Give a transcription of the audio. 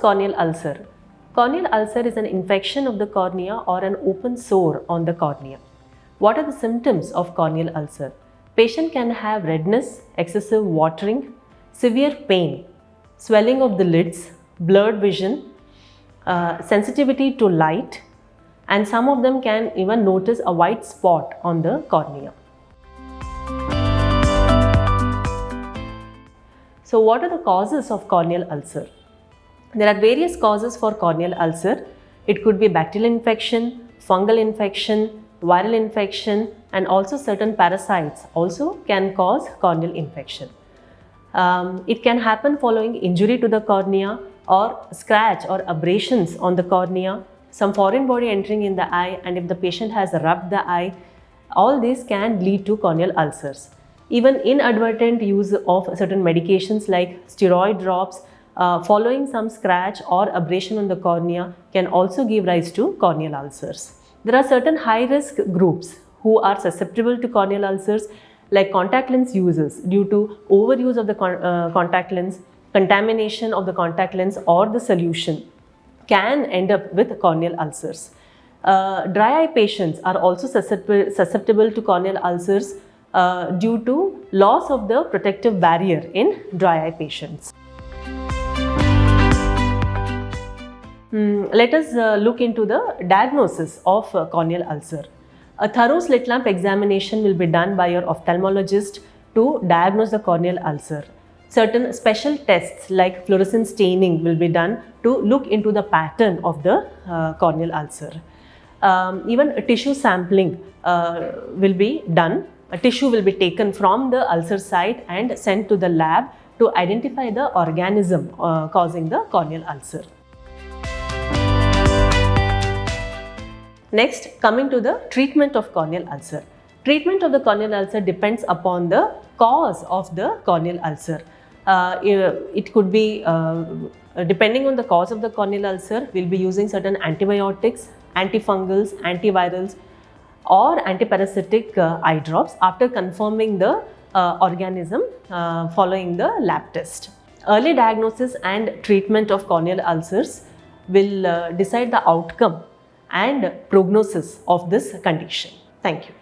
corneal ulcer? Corneal ulcer is an infection of the cornea or an open sore on the cornea. What are the symptoms of corneal ulcer? Patient can have redness, excessive watering, severe pain, swelling of the lids, blurred vision, sensitivity to light, and some of them can even notice a white spot on the cornea. So what are the causes of corneal ulcer? There are various causes for corneal ulcer. It could be bacterial infection, fungal infection, viral infection, and also certain parasites also can cause corneal infection. It can happen following injury to the cornea or scratch or abrasions on the cornea, some foreign body entering in the eye, and if the patient has rubbed the eye, all these can lead to corneal ulcers. Even inadvertent use of certain medications like steroid drops following some scratch or abrasion on the cornea can also give rise to corneal ulcers. There are certain high-risk groups who are susceptible to corneal ulcers, like contact lens users due to overuse of the contact lens, contamination of the contact lens or the solution can end up with corneal ulcers. Dry eye patients are also susceptible to corneal ulcers due to loss of the protective barrier in dry eye patients. Let us look into the diagnosis of corneal ulcer. A thorough slit lamp examination will be done by your ophthalmologist to diagnose the corneal ulcer. Certain special tests like fluorescent staining will be done to look into the pattern of the corneal ulcer. Even tissue sampling will be done. A tissue will be taken from the ulcer site and sent to the lab to identify the organism causing the corneal ulcer. Next, coming to the treatment of corneal ulcer. Treatment of the corneal ulcer depends upon the cause of the corneal ulcer. It could be, depending on the cause of the corneal ulcer, we'll be using certain antibiotics, antifungals, antivirals, or antiparasitic eye drops after confirming the organism following the lab test. Early diagnosis and treatment of corneal ulcers will decide the outcome and prognosis of this condition. Thank you.